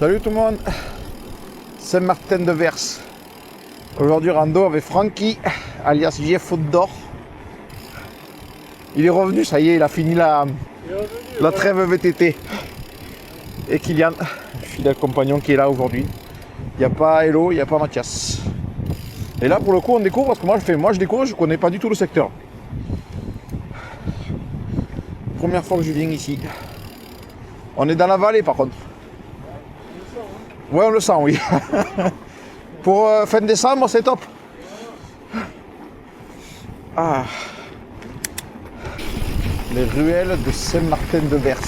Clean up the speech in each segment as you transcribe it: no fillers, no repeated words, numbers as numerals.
Salut tout le monde, Saint-Martin-de-Vers. Aujourd'hui rando avec Francky, alias JF Faute d'Or. Il est revenu, ça y est, il a fini la trêve VTT. Et Kylian, fidèle compagnon qui est là aujourd'hui. Il n'y a pas Hello, il n'y a pas Mathias. Et là pour le coup on découvre, parce que moi je découvre, je ne connais pas du tout le secteur. Première fois que je viens ici. On est dans la vallée par contre. Ouais, on le sent, oui. Pour fin décembre, c'est top. Ah. Les ruelles de Saint-Martin-de-Vers.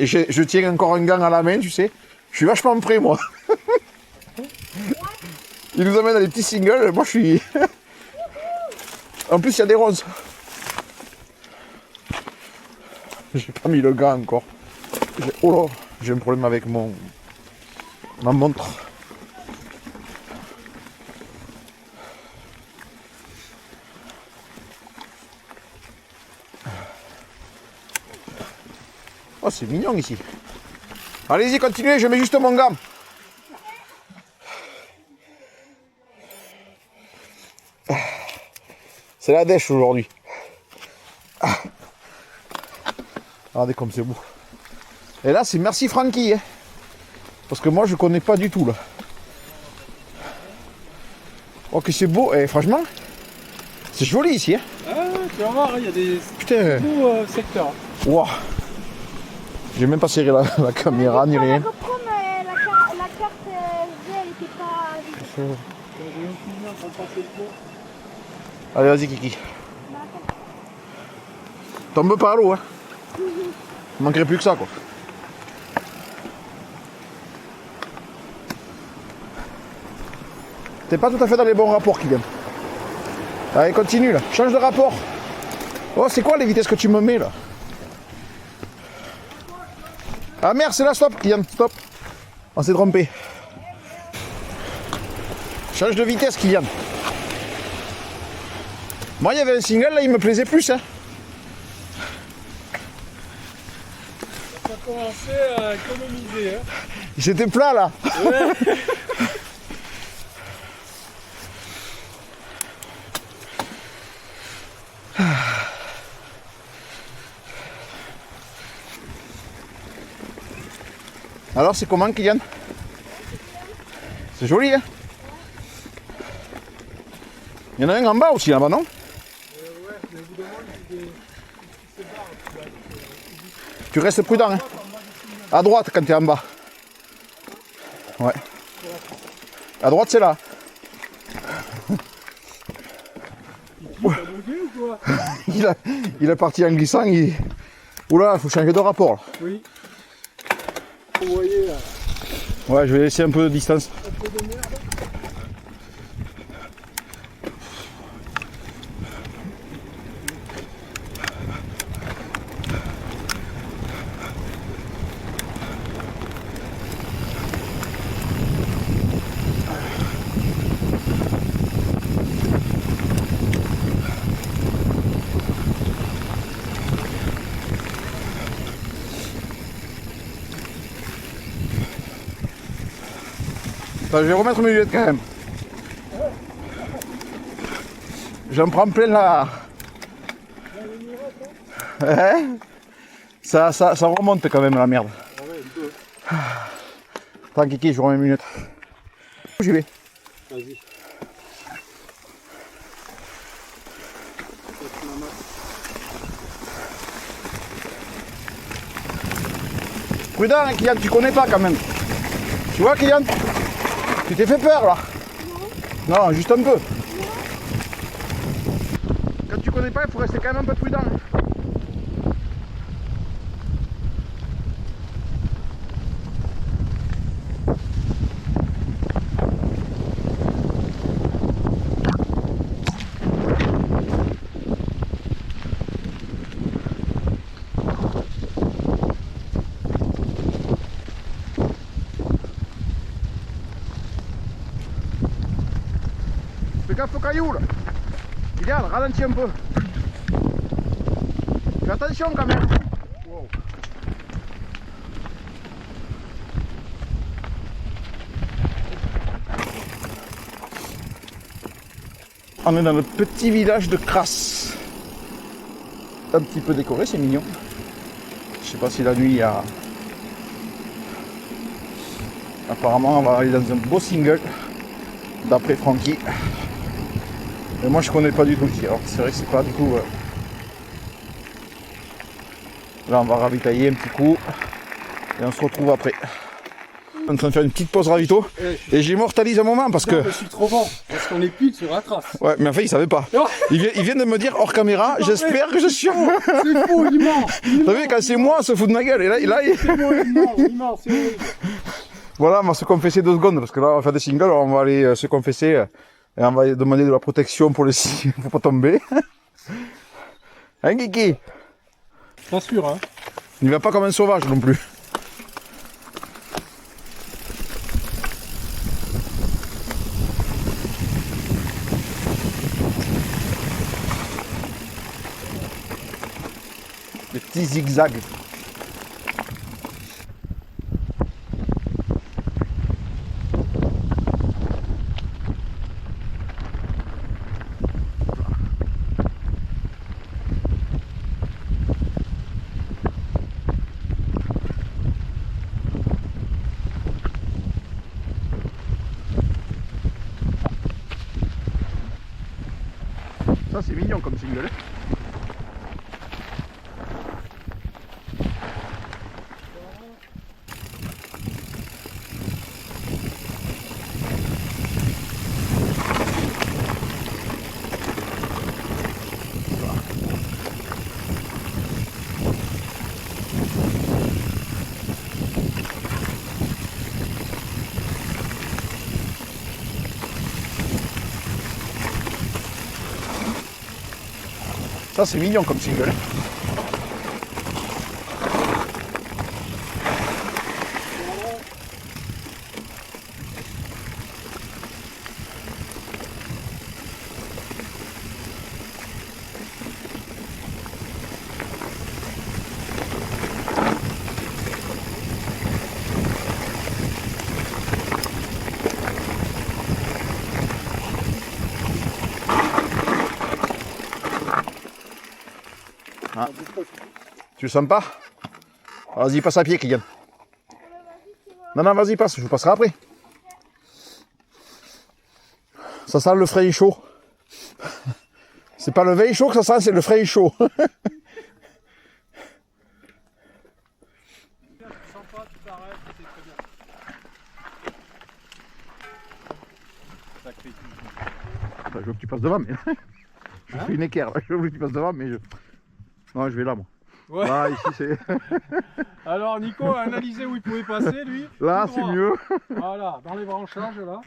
Je tiens encore un gant à la main, tu sais. Je suis vachement prêt, moi. Il nous amène à des petits singles. Moi, je suis... En plus, il y a des ronces. J'ai pas mis le gant encore. Oh là, j'ai un problème avec ma montre. Oh, c'est mignon ici. Allez-y, continuez, je mets juste mon gant. C'est la dèche aujourd'hui. Regardez comme c'est beau. Et là, c'est merci Francky. Hein. Parce que moi, je connais pas du tout là. Oh, que c'est beau. Et franchement, c'est joli ici. Hein. Ah, tu vas voir, il y a des beaux secteurs. Waouh. J'ai même pas serré la caméra ni rien. La carte elle était pas... Allez, vas-y, Kiki. Tombe pas à l'eau, hein. Il manquerait plus que ça, quoi. T'es pas tout à fait dans les bons rapports, Kylian. Allez, continue, là. Change de rapport. Oh, c'est quoi les vitesses que tu me mets, là? Ah merde, c'est là, stop, Kylian, stop. On s'est trompé. Change de vitesse, Kylian. Moi, il y avait un single, là, il me plaisait plus, hein. Ça a commencé à économiser, hein. J'étais plat, là. Ouais. Alors, c'est comment, Kylian? C'est joli, hein? Il y en a un en bas aussi, là-bas, non? Ouais, mais au bout d'un moment, il se barre. Tu restes prudent, hein? À droite, quand tu es en bas. Ouais. À droite, c'est là. T'as bugué ou quoi? il est parti en glissant. Oula, il faut changer de rapport, là. Oui. Vous voyez là. Ouais, je vais laisser un peu de distance. Un peu de merde. Attends, je vais remettre mes lunettes quand même. J'en prends plein là. Ouais. Ça remonte quand même la merde. Ah ouais, un peu. Attends, Kiki, je remets mes lunettes. J'y vais. Vas-y. Prudent, hein, Kylian, tu connais pas quand même. Tu vois, Kylian? Tu t'es fait peur là? Non, juste un peu. Quand tu connais pas, il faut rester quand même un peu prudent. Fais gaffe aux cailloux là. Regarde, ralentis un peu. Fais Attention quand même. Wow. On est dans le petit village de Crasse. Un petit peu décoré, c'est mignon. Je sais pas si la nuit il y a... Apparemment on va aller dans un beau single d'après Francky. Et moi je connais pas du tout ici, alors c'est vrai que c'est pas du tout... Là on va ravitailler un petit coup et on se retrouve après. On est en train de faire une petite pause ravito et j'immortalise un moment parce que... Je suis trop bon, parce qu'on est pile sur la trace. Ouais, mais en fait il savait pas. Il vient de me dire hors caméra, j'espère que je suis... C'est faux, il ment. T'as vu, quand c'est moi on se fout de ma gueule et là C'est moi, il ment, c'est horrible. Voilà, on va se confesser 2 secondes parce que là on va faire des singles, on va aller se confesser et on va demander de la protection pour les signes, pour pas tomber. Hein Kiki? T'assures, hein. Il va pas comme un sauvage non plus. Des petits zigzags. Ça c'est mignon comme single. Ça c'est mignon comme single. Ah. Tu le sens pas? Vas-y, passe à pied, Kylian. Non, non, vas-y, passe, je vous passerai après. Ça sent le frais et chaud. C'est pas le vin chaud que ça sent, c'est le frais et chaud. Je veux que tu passes devant, mais... je fais une équerre, je veux que tu passes devant, mais je... Non, je vais là, moi. Ouais. Là, ici, c'est... Alors Nico a analysé où il pouvait passer, lui. Là, Tout c'est droit. mieux. Voilà, dans les branchages, là.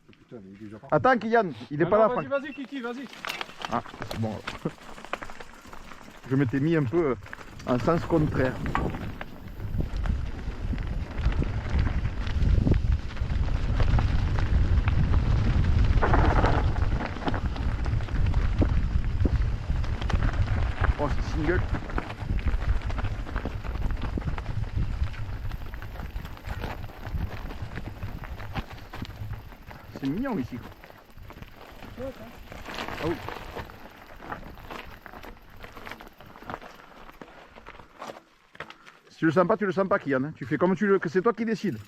Putain, il est déjà parti. Attends, Kylian, il est pas là, Vas-y, Franck. vas-y, Kiki, vas-y. Ah, bon. Je m'étais mis un peu en sens contraire. Oh, c'est single. C'est mignon ici. Ah oui. Si tu le sens pas, tu le sens pas, Kylian. Hein. Tu fais comme tu le... que c'est toi qui décides.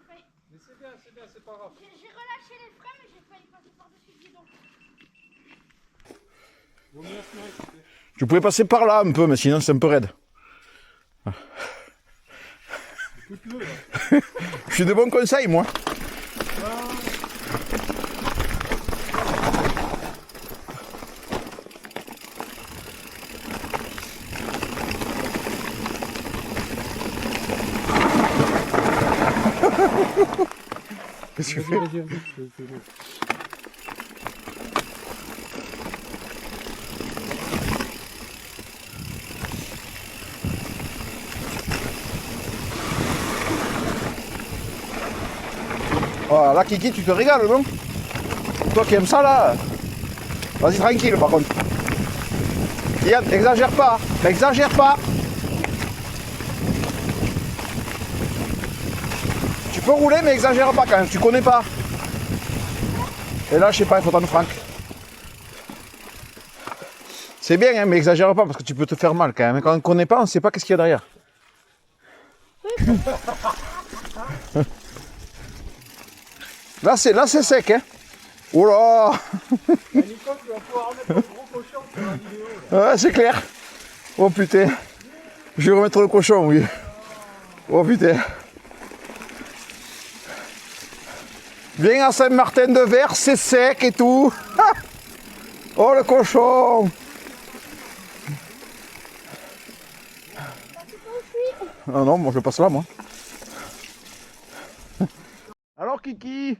Mais c'est bien, c'est pas grave. J'ai relâché les freins, mais j'ai failli passer par-dessus le guidon. Vaut mieux assurer, tu sais. Tu pouvais passer par là un peu, mais sinon c'est un peu raide. Écoute-le, là. Je suis de bons conseils, moi. Qu'est-ce que tu fais? Vas-y, vas-y. Oh, là, Kiki, tu te régales, non? Toi qui aimes ça, là. Vas-y, tranquille par contre. Yann, exagère pas. Exagère pas. Tu peux rouler, mais exagère pas quand même. Tu connais pas. Et là, je sais pas, il faut attendre Franck. C'est bien, hein, mais exagère pas parce que tu peux te faire mal quand même. Quand on ne connaît pas, on ne sait pas qu'est-ce qu'il y a derrière. Là, c'est sec, hein. Oh là. Nico, tu vas pouvoir remettre le gros cochon sur la vidéo. Ouais, c'est clair. Oh putain. Je vais remettre le cochon, oui. Oh putain. Viens à Saint-Martin-de-Vers, c'est sec et tout. Oh le cochon. Ah non, moi je passe là, moi. Alors Kiki?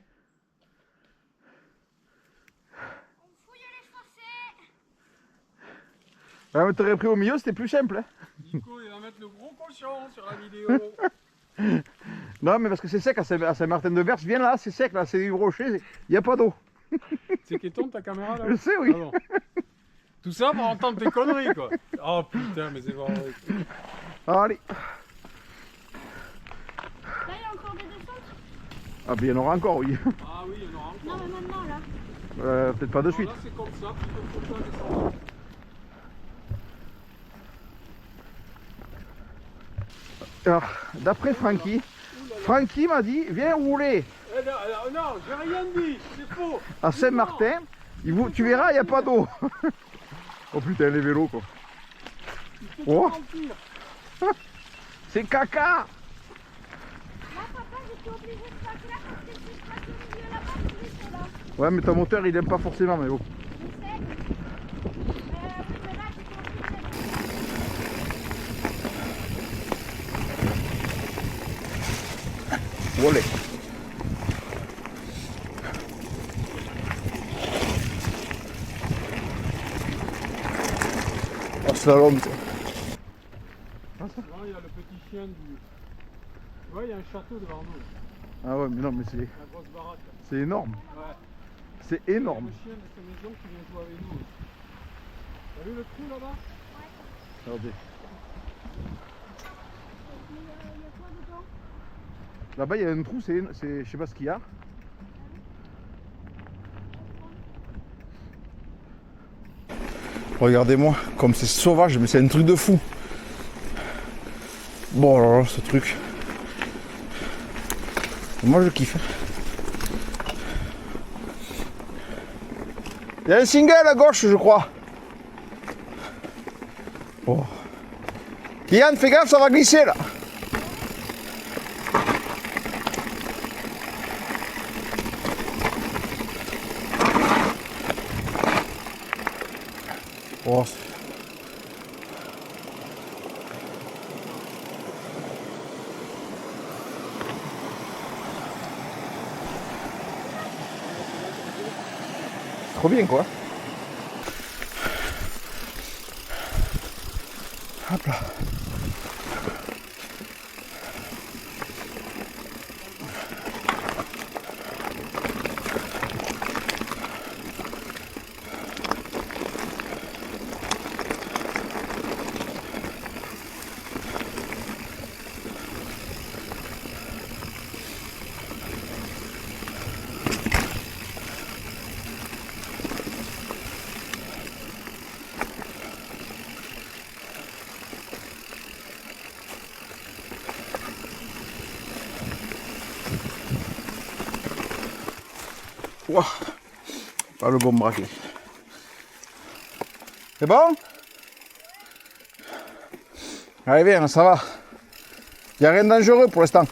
Ah, mais t'aurais pris au milieu, c'était plus simple. Hein. Nico, il va mettre le gros cochon sur la vidéo. Non, mais parce que c'est sec à Saint-Martin-de-Vers. Viens là, c'est sec, là, c'est du rocher, il n'y a pas d'eau. C'est qui tourne ta caméra là? Je sais, oui. Ah bon. Tout ça pour entendre tes conneries quoi. Oh putain, mais c'est vrai. Allez. Là, il y a encore des descentes. Ah, ben il y en aura encore, oui. Ah oui, il y en aura encore. Non, mais maintenant, là. Peut-être pas de Alors suite. là, c'est comme ça, plutôt faut pas descendre. Alors, d'après Francky, Francky m'a dit, viens rouler Eh non, non, j'ai rien dit, c'est faux. à Saint-Martin. Tu verras, il n'y a pas d'eau. Oh putain, les vélos, quoi. Il faut Oh. pas mentir. C'est caca. Là, papa, j'étais obligé de passer là parce que si je passe au milieu là-bas, tous les sont là. Ouais, mais ton moteur, il aime pas forcément, mais bon. Je sais. Oui, mais là, j'étais obligé. Voilà. Oh, slalom. Là, il y a le petit chien du. Ouais, il y a un château devant nous. Ah ouais, mais non, mais c'est La grosse baraque. c'est énorme. Ouais. C'est Il y a énorme. le chien de cette maison qui vient jouer avec nous. T'as vu le trou là-bas? Regardez. Il y a quoi dedans? Là-bas, il y a un trou, je sais pas ce qu'il y a. Regardez-moi, comme c'est sauvage, mais c'est un truc de fou. Bon, alors là, ce truc. Moi, je kiffe. Il y a un single à gauche, je crois. Oh. Yann, fais gaffe, ça va glisser là. Oh. Trop bien quoi. Hop là. Ouah, pas le bon braquet. C'est bon? Allez viens, ça va. Il n'y a rien de dangereux pour l'instant.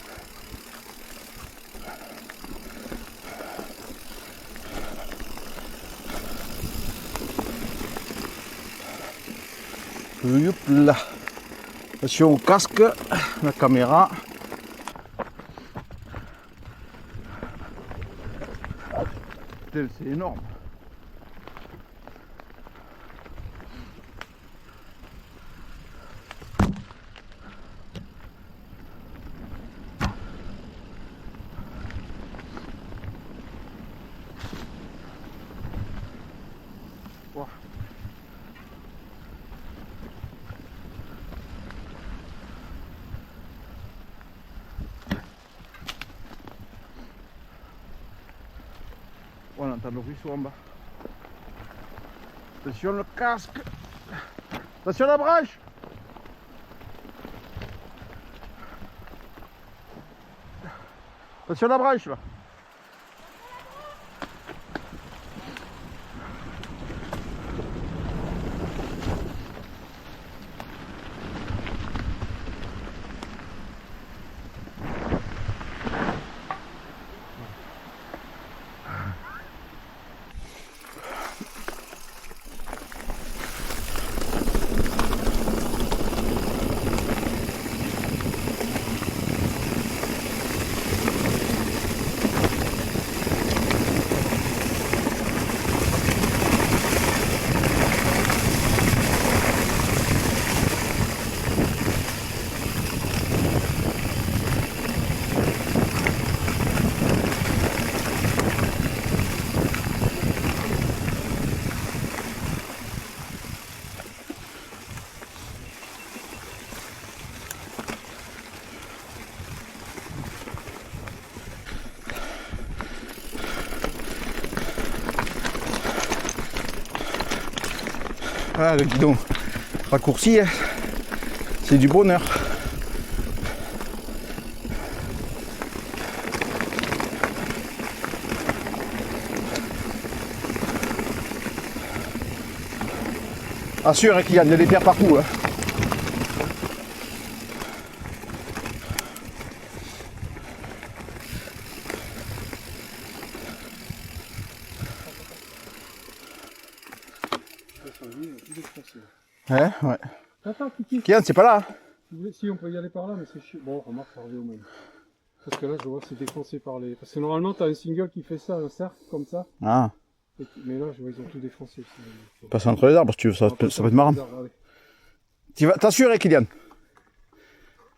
Youp là. Attention au casque, la caméra. Putain, c'est énorme. entend le ruisseau en bas. Attention le casque. Attention la branche. Attention la branche là. Ah, le guidon raccourci, c'est du bonheur. Assure qu'il y a des pierres partout. Hein. Ouais. Attends, Kiki. Kian, c'est pas là. Si, on peut y aller par là, mais c'est chiant. Bon, remarque, ça revient au même. Parce que là, je vois, c'est défoncé par les... Parce que normalement, t'as un single qui fait ça, un cercle, comme ça. Ah. Mais là, je vois, ils ont tout défoncé. Passe entre les arbres, si tu veux, ça peut être marrant. Tu vas t'assurer, Kylian.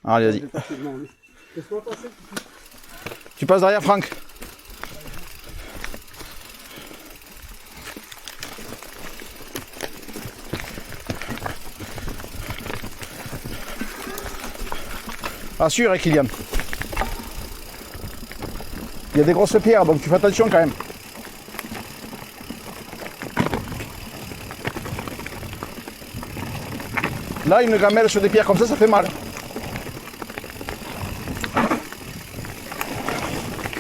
Allez, vas-y. Laisse-moi passer. Tu passes derrière, Franck. Assure, Kylian. Il y a des grosses pierres, donc tu fais attention quand même. Là, une gamelle sur des pierres comme ça fait mal.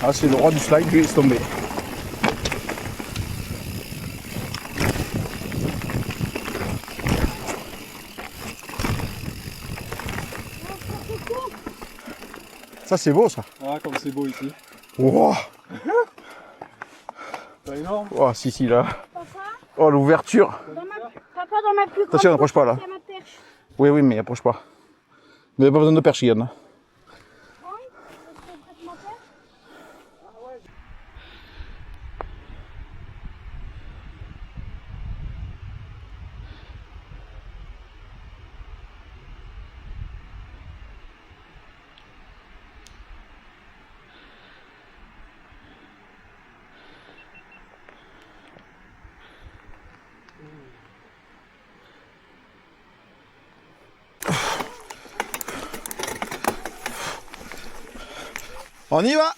Ah, c'est le roi du slide, lui, il est tombé. Ça, c'est beau, ça. Ah, comme c'est beau ici. Wow. C'est énorme. Oh, si, là. Papa, Oh, l'ouverture. papa, dans ma plus grande Attention, n'approche pas, là. il y a ma perche. Oui, mais approche pas. Mais pas besoin de perche, Yann. Oui, parce que près de ma perche. On y va.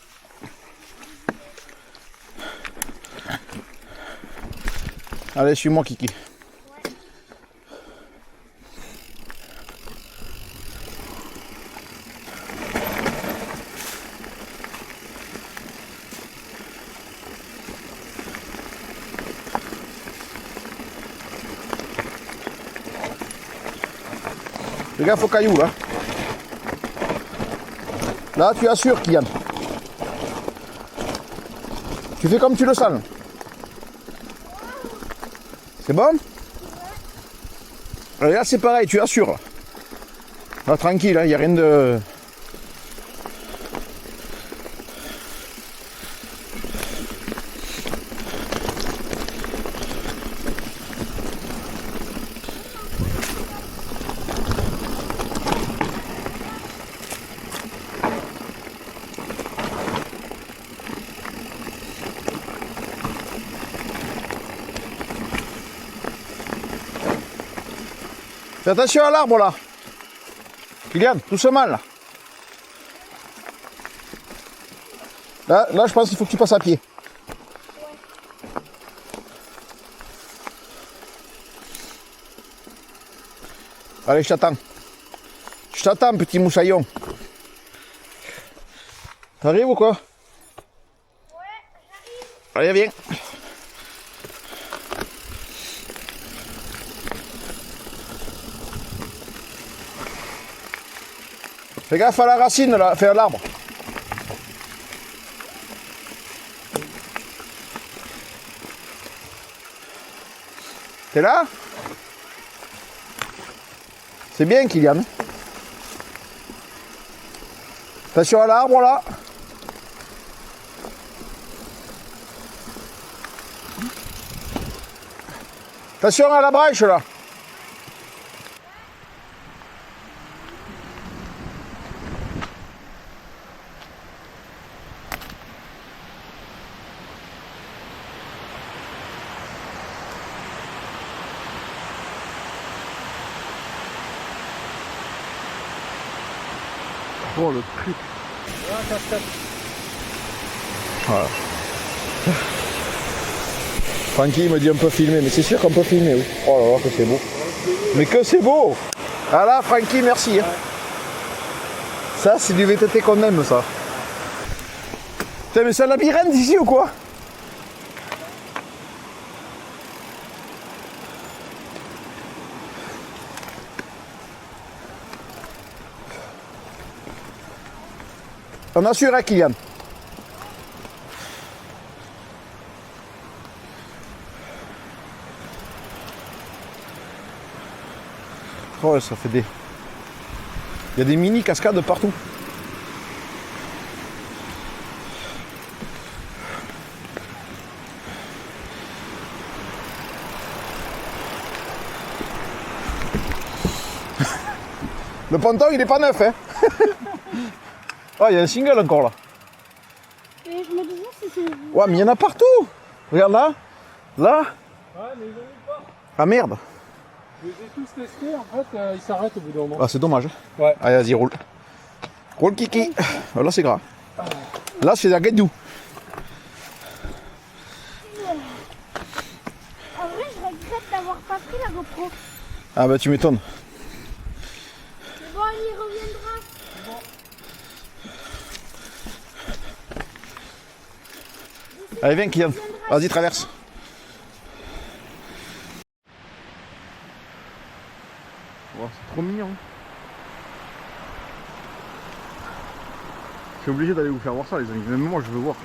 Allez, suis-moi, Kiki. Fais gaffe aux cailloux, là. Là, tu assures, Kylian. Tu fais comme tu le sens. C'est bon? Allez, là, c'est pareil, tu assures. Là, tranquille, il n'y a rien de... Fais attention à l'arbre là. Kylian, doucement là. Là, je pense qu'il faut que tu passes à pied. Allez, je t'attends. Je t'attends, petit moussaillon. T'arrives ou quoi? Ouais, j'arrive. Allez, viens. Fais gaffe à la racine là, fais à l'arbre. T'es là? C'est bien, Kylian. Attention à l'arbre là. Attention à la brèche là. Oh le truc. Voilà. Francky me dit on peut filmer, mais c'est sûr qu'on peut filmer. Oui. Oh là là, que c'est beau. Mais que c'est beau. Ah là, Francky, merci. Hein. Ça, c'est du VTT qu'on aime, ça. Putain, mais c'est un labyrinthe ici ou quoi? On assure à Kylian. Oh, ça fait des... Il y a des mini cascades partout. Le ponton, il est pas neuf, hein. Oh, il y a un single encore là. Et je me disais si c'est... Ouais, mais il y en a partout. Regarde là. Là. Ouais, mais ils en ont pas. Ah merde. Je les ai tous testés, en fait, ils s'arrêtent au bout d'un moment. Ah, c'est dommage. Ouais. Allez, vas-y, roule. Roule, Kiki. Là, c'est gras. Là, c'est la gueule. En vrai, je regrette d'avoir pas pris la GoPro. Ah bah, tu m'étonnes. Mais bon, il y reviendra. Allez, viens, Kylian. Vas-y, traverse. Oh, c'est trop mignon. Je suis obligé d'aller vous faire voir ça, les amis. Même moi, je veux voir.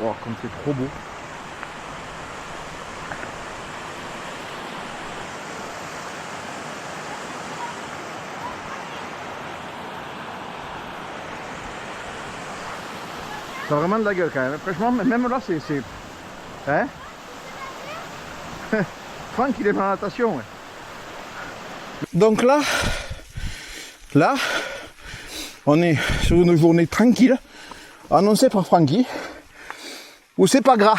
Oh, comme c'est trop beau. Ça a vraiment de la gueule quand même. Franchement, même là, c'est... Hein? Franck, il est dans la natation. Ouais. Donc là, on est sur une journée tranquille, annoncée par Francky, où c'est pas gras.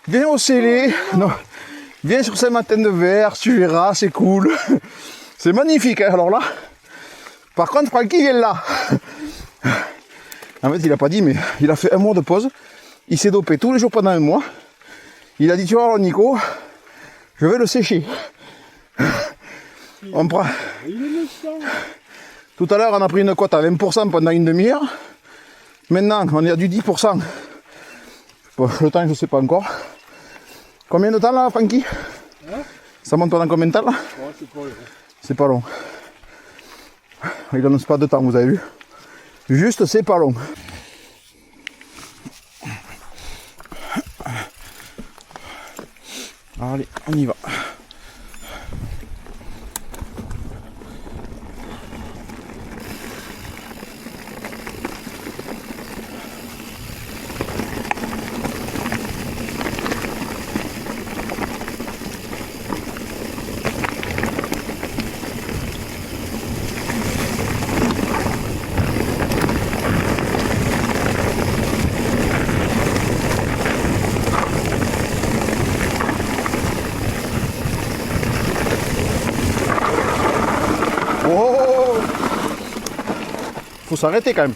Viens au Célé, non, viens sur Saint-Martin-de-Verre, tu verras, c'est cool. C'est magnifique, hein, alors là. Par contre, Francky vient là. En fait, il a pas dit, mais il a fait un mois de pause. Il s'est dopé tous les jours pendant un mois. Il a dit, tu vois, Nico, je vais le sécher. On prend... Tout à l'heure, on a pris une cote à 20% pendant une demi-heure. Maintenant, on est à du 10%. Bon, le temps, je ne sais pas encore. Combien de temps là, Francky? Ça monte pendant combien de temps là? C'est pas long. Il n'annonce pas de temps, vous avez vu. Juste, c'est pas long. Allez, on y va. Oh! Faut s'arrêter quand même.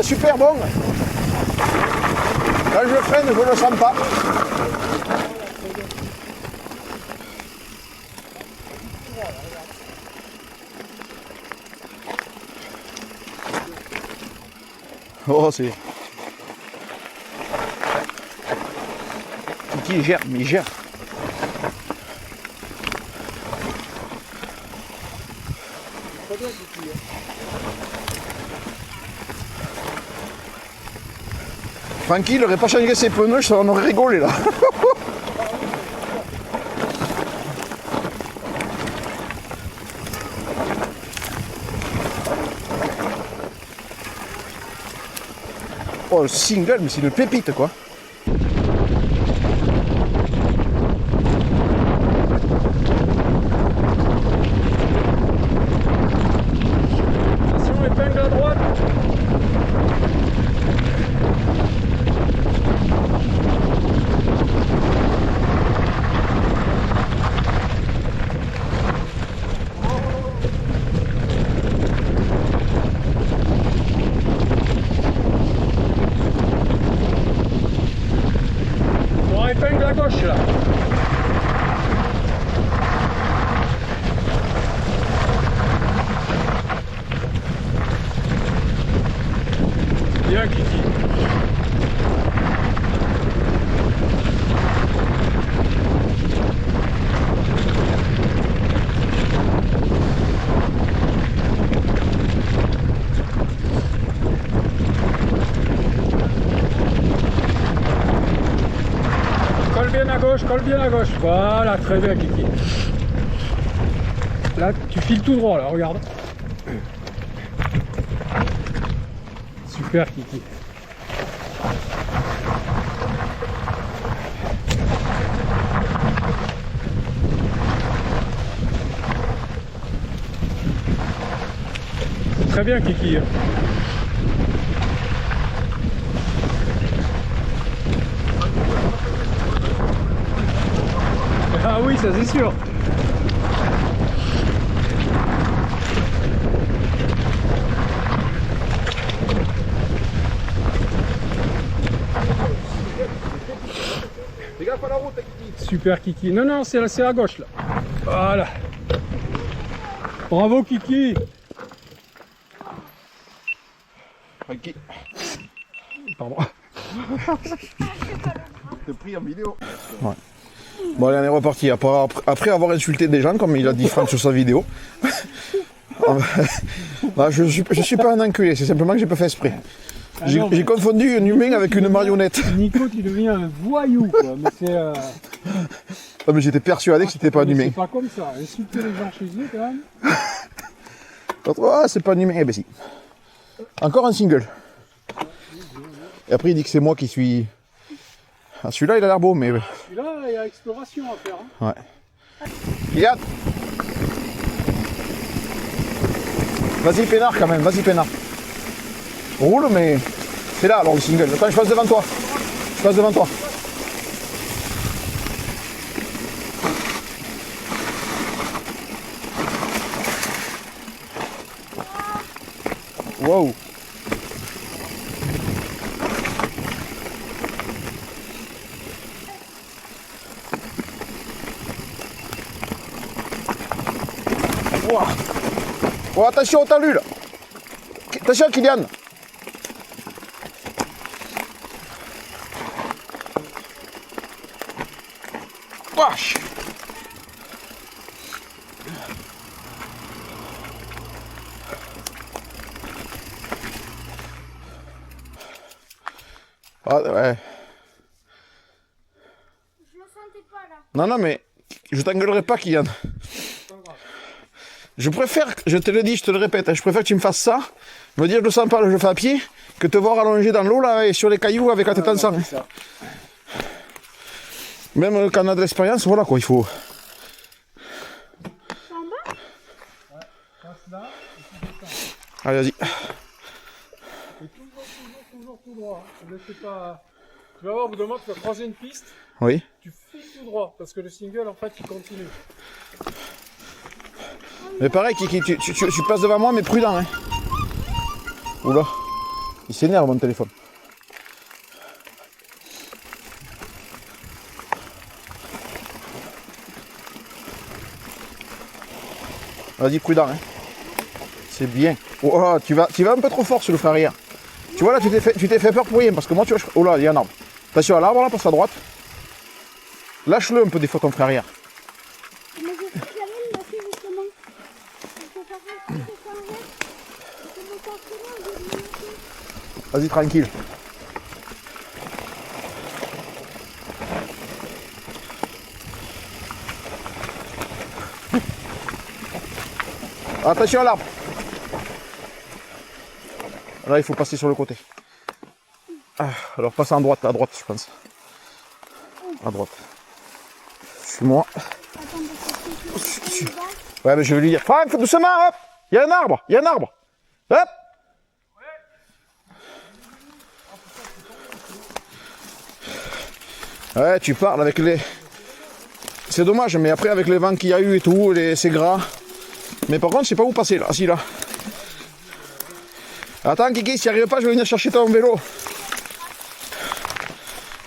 super bon. Quand je freine, je ne le sens pas. Oh, c'est... Kiki, il gère, mais il gère. Francky, il n'aurait pas changé ses pneus, on aurait rigolé là. Oh, le single, mais c'est une pépite quoi. Attention, épingle à droite. Bon, épingle à gauche là. Bien Kiki. Colle bien à gauche. Voilà, très bien Kiki. Là, tu files tout droit là, regarde. Super Kiki. Très bien Kiki. Ah oui, ça c'est sûr. Les gars, pas la route, Kiki. Super Kiki. Non, non, c'est à gauche là. Voilà. Bravo Kiki. Francky, Pardon. je t'ai pris en vidéo. Ouais. Bon, allez, on est reparti. Après avoir insulté des gens, comme il a dit Franck sur sa vidéo. Bah, je suis pas un enculé, c'est simplement que j'ai pas fait exprès. Ah non, J'ai confondu un humain avec une marionnette. Nico, tu deviens un voyou quoi. Mais c'est. Ah, mais j'étais persuadé que c'était pas un humain. C'est pas comme ça. Insulter les gens chez eux quand même. Ah, c'est pas un humain. Eh ben si. Encore un single. Et après, il dit que c'est moi qui suis. Ah, celui-là, il a l'air beau, mais. Celui-là, il y a exploration à faire. Hein. Ouais. Regarde. Vas-y, peinard quand même, vas-y, peinard. Roule, mais. C'est là alors le single. Attends, je passe devant toi. Je passe devant toi. Wow. Wow. Oh, attention, t'as lu là. Attention, Kylian. Wesh. Ah ouais. Je le sentais pas là. Non, non, mais je t'engueulerai pas, Kylian. Je préfère, je te le dis, je te le répète, je préfère que tu me fasses ça, me dire je le sens pas, je fais à pied, que te voir allongé dans l'eau là et sur les cailloux avec la tête en sang. Même quand on a de l'expérience, voilà quoi, il faut. C'est en bas? Ouais, passe là, et tu descends. Allez, vas-y. Et toujours tout droit. Ne fais pas. Tu vas voir, au bout d'un moment, tu vas croiser une piste, Oui. tu fais tout droit, parce que le single, en fait, il continue. Mais pareil, Kiki, tu passes devant moi, mais prudent, hein. Oula. Il s'énerve mon téléphone. Vas-y, prudent. Hein. C'est bien. Oh, tu vas un peu trop fort sur le frein arrière. Tu vois là, tu t'es fait peur pour rien. Parce que moi, tu vois, oh là, il y a un arbre. Attention à l'arbre là, passe à droite. Lâche-le un peu des fois ton frein arrière. Mais je sais que la mienne l'a fait justement. Il faut faire ça, il faut faire ça. Il faut faire ça, je vais le monter. Vas-y, tranquille. Attention à l'arbre. Là, il faut passer sur le côté. Ah, alors passe à droite, je pense. À droite. Suis-moi. Attends, parce que c'est Ouais, mais je vais lui dire. Franck, doucement, hop. Il y a un arbre, Hop. Ouais, tu parles avec les... C'est dommage, mais après, avec les vents qu'il y a eu et tout, c'est gras. Mais par contre, je sais pas où passer, là. Ah, si, là. Attends, Kiki, si tu n'y arrives pas, je vais venir chercher ton vélo.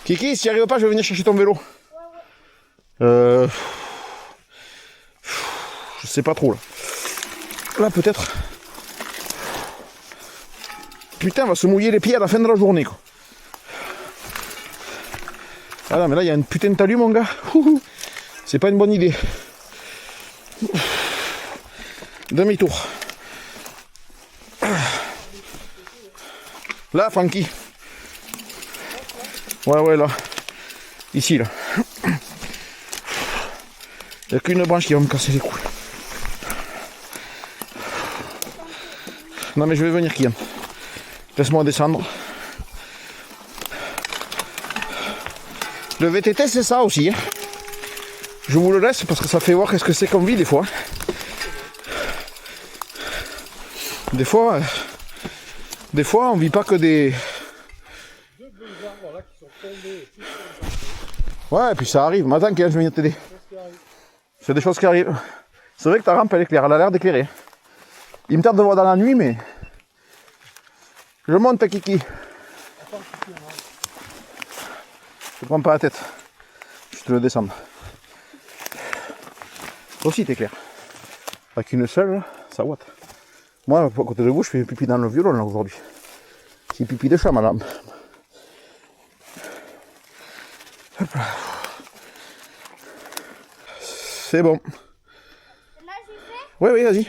Kiki, si tu n'y arrives pas, je vais venir chercher ton vélo. Je sais pas trop, là. Là, peut-être. Putain, on va se mouiller les pieds à la fin de la journée, quoi. Ah non, mais là, il y a une putain de talus, mon gars. C'est pas une bonne idée. Demi-tour. Là, Francky. Ouais, là. Ici, là. Il n'y a qu'une branche qui va me casser les couilles. Non, mais je vais venir, Kian. Laisse-moi descendre. Le VTT, c'est ça aussi. Hein. Je vous le laisse parce que ça fait voir qu'est-ce que c'est comme vie, des fois. Des fois, on vit pas que des... Ouais, et puis ça arrive. Mais attends, je vais venir t'aider. C'est des choses qui arrivent. C'est vrai que ta rampe, elle éclaire. Elle a l'air d'éclairer. Il me tarde de voir dans la nuit, mais... Je monte à Kiki. Je prends pas la tête. Je te le descends. Toi aussi, t'es clair. Avec une seule, ça ouate. Moi, à côté de vous, je fais pipi dans le violon là aujourd'hui. C'est pipi de chat, madame. Hop là. C'est bon. Là, j'y vais. Oui, vas-y.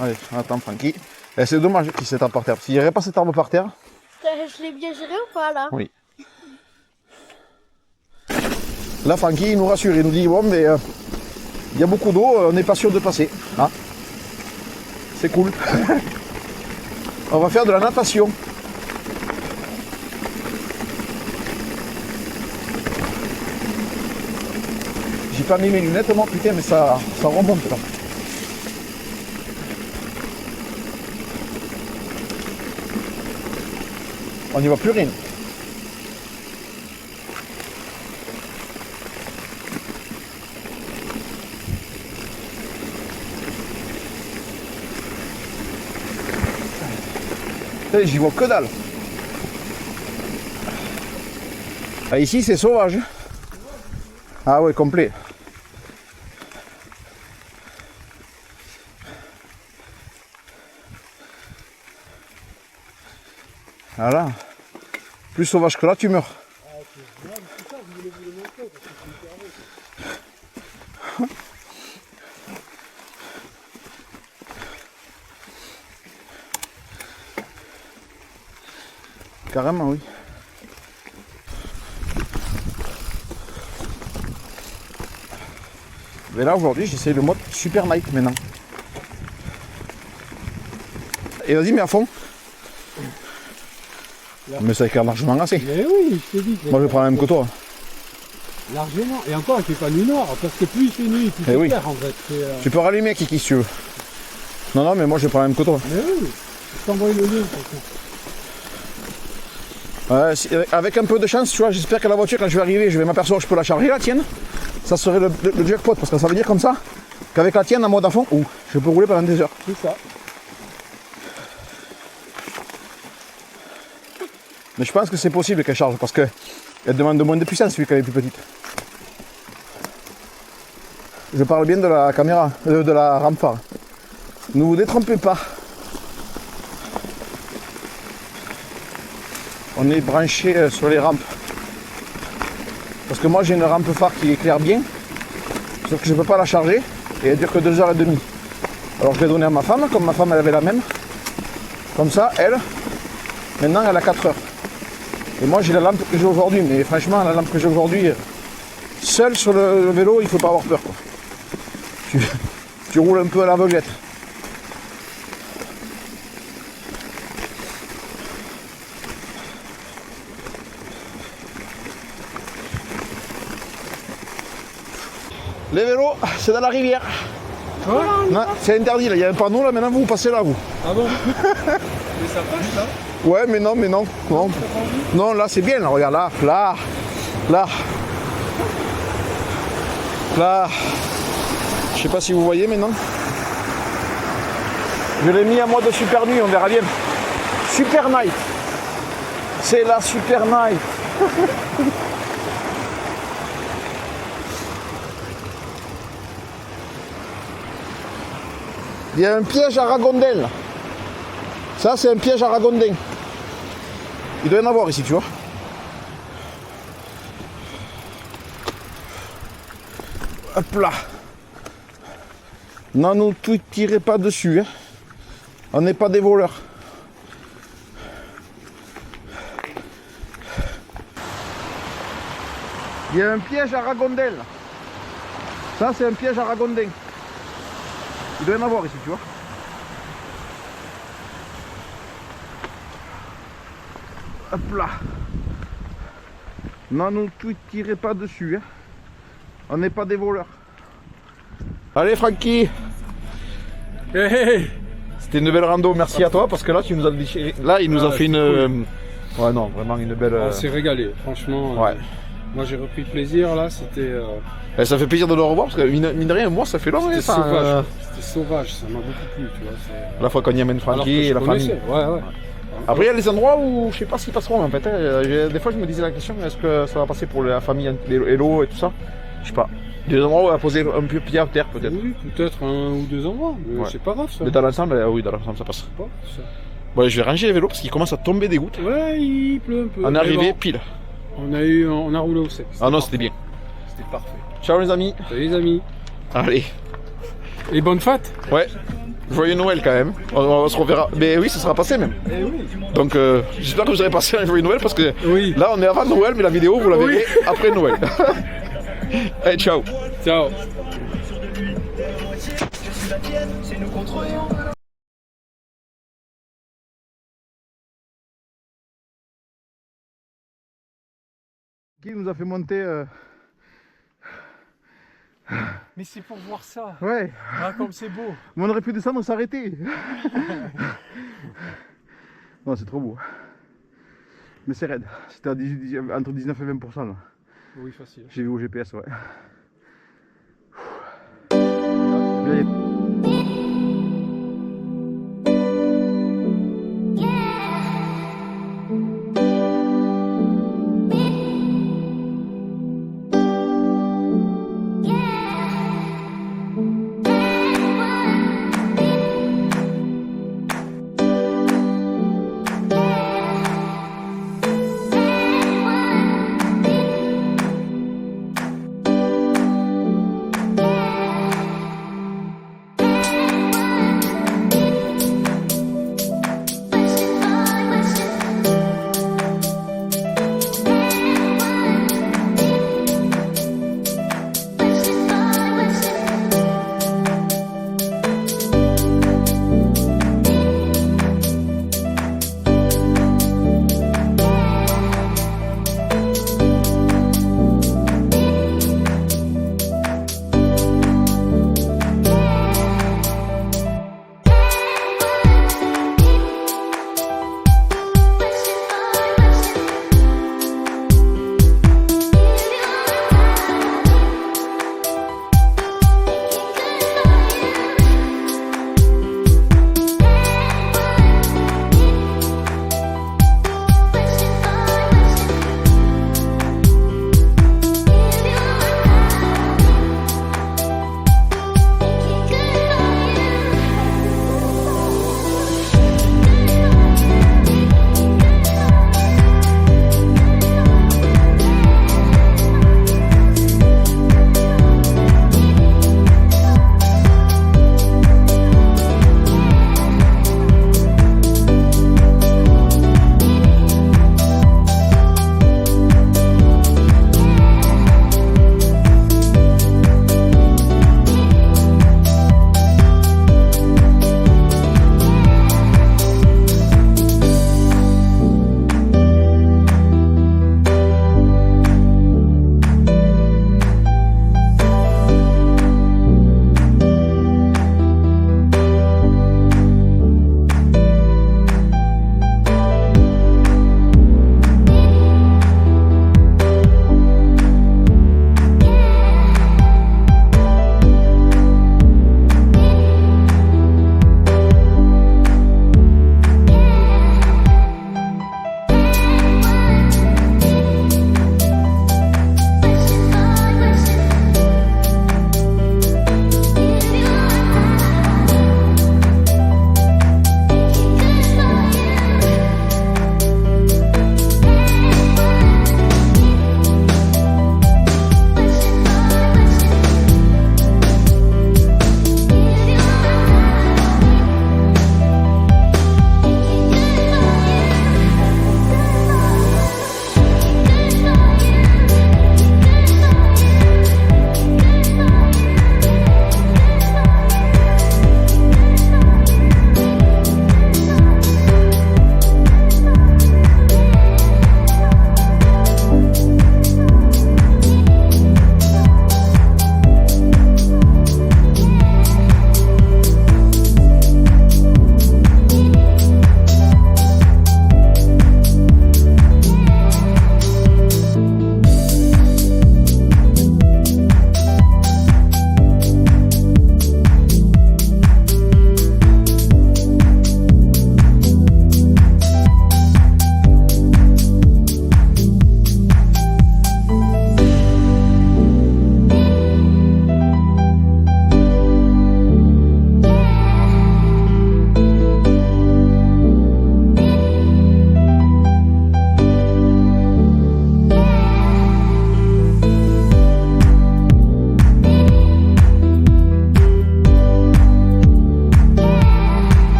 Allez, attends, Francky. Eh, c'est dommage qu'il s'étend par terre. S'il n'y avait pas cet arbre par terre. Je l'ai bien géré ou pas là? Oui. Là, Francky, il nous rassure. Il nous dit bon, mais il y a beaucoup d'eau, on n'est pas sûr de passer. Ah. C'est cool. On va faire de la natation. J'ai pas mis mes lunettes, moi, putain, mais ça remonte là. On n'y voit plus rien. J'y vois que dalle. Ah, ici c'est sauvage. Ah ouais, complet. Voilà. Plus sauvage que là, tu meurs. Carrément, oui. Mais là, aujourd'hui, j'essaie le mode Super Night maintenant. Et vas-y, mets à fond. Là. Mais ça éclaire largement assez. Mais oui, je t'ai dit. Moi, je prends la même que toi. Largement. Et encore, il fait pas nuit noire, parce que plus il fait nuit, plus Eh c'est oui. clair en fait. Tu peux rallumer Kiki si tu veux. Non, non, mais moi je prends la même que toi. Mais oui, je t'envoie le lien. De toute façon. Avec un peu de chance, tu vois, j'espère que la voiture, quand je vais arriver, je vais m'apercevoir que je peux la charger, la tienne. Ça serait le jackpot, parce que ça veut dire comme ça, qu'avec la tienne en mode à fond, je peux rouler pendant des heures. C'est ça. Mais je pense que c'est possible qu'elle charge, parce qu'elle demande moins de puissance vu qu'elle est plus petite. Je parle bien de la caméra, de la rampe phare. Ne vous détrompez pas. On est branché sur les rampes. Parce que moi j'ai une rampe phare qui éclaire bien, sauf que je ne peux pas la charger et elle dure que 2h30. Alors je l'ai donné à ma femme, comme ma femme elle avait la même. Comme ça, elle, maintenant elle a 4 heures. Et moi j'ai la lampe que j'ai aujourd'hui, mais franchement la lampe que j'ai aujourd'hui, seul sur le vélo, il ne faut pas avoir peur, quoi. Tu roules un peu à l'aveuglette. Les vélos, c'est dans la rivière. Quoi? Non, c'est interdit là, il y a un panneau là, maintenant vous passez là vous. Ah bon? Mais ça passe là? Ouais mais non, non. Non là c'est bien là, regarde là. Là. Je sais pas si vous voyez maintenant. Je l'ai mis en mode super nuit, on verra bien. Super night. C'est la super night. Il y a un piège à ragondin là. Ça c'est un piège à ragondin. Il doit y en avoir ici, tu vois. Hop là. Non, nous ne tirez pas dessus. Hein. On n'est pas des voleurs. Il y a un piège à ragondin là. Ça c'est un piège à ragondin. Il doit y en avoir ici, tu vois. Hop là. Non, nous ne tirez pas dessus. Hein. On n'est pas des voleurs. Allez, Francky. Hey, hey. C'était une belle rando. Merci à toi parce que là, tu nous as déchiré. Là, il nous a fait une. Cool. Ouais, non, vraiment une belle. On s'est régalé, franchement. Ouais. Moi, j'ai repris plaisir là. C'était. Et ça fait plaisir de le revoir parce que mine de rien, moi, ça fait longtemps. C'était sauvage. C'était sauvage. Ça m'a beaucoup plu, tu vois. La fois qu'on y amène Francky et la famille. Ouais. Après, il y a des endroits où je sais pas s'ils passeront en fait. Des fois, je me disais la question est-ce que ça va passer pour la famille, les Hello et tout ça. Je sais pas. Des endroits où on va poser un peu pied à terre peut-être. Oui, peut-être un ou deux endroits. Mais c'est pas grave ça. Mais dans l'ensemble, oui, dans l'ensemble ça passe. C'est pas grave, ça. Bon, je vais ranger les vélos parce qu'il commence à tomber des gouttes. Ouais, il pleut un peu. On est arrivé bon, pile. on a roulé au sec. Ah non, c'était bien. C'était parfait. Ciao les amis. Salut les amis. Allez. Et bonne fête. Ouais. Joyeux Noël quand même. On se reverra. Mais oui, ça sera passé même. Eh oui. Donc j'espère que vous aurez passé un joyeux Noël parce que Oui. là on est avant Noël, mais la vidéo vous la verrez après Noël. Allez, ciao. Ciao. Qui nous a fait monter Mais c'est pour voir ça. Ouais. Ah, comme c'est beau. Mais on aurait pu descendre, s'arrêter. Non, c'est trop beau. Mais c'est raide. C'était entre 19 et 20% là. Oui, facile. J'ai vu au GPS, ouais.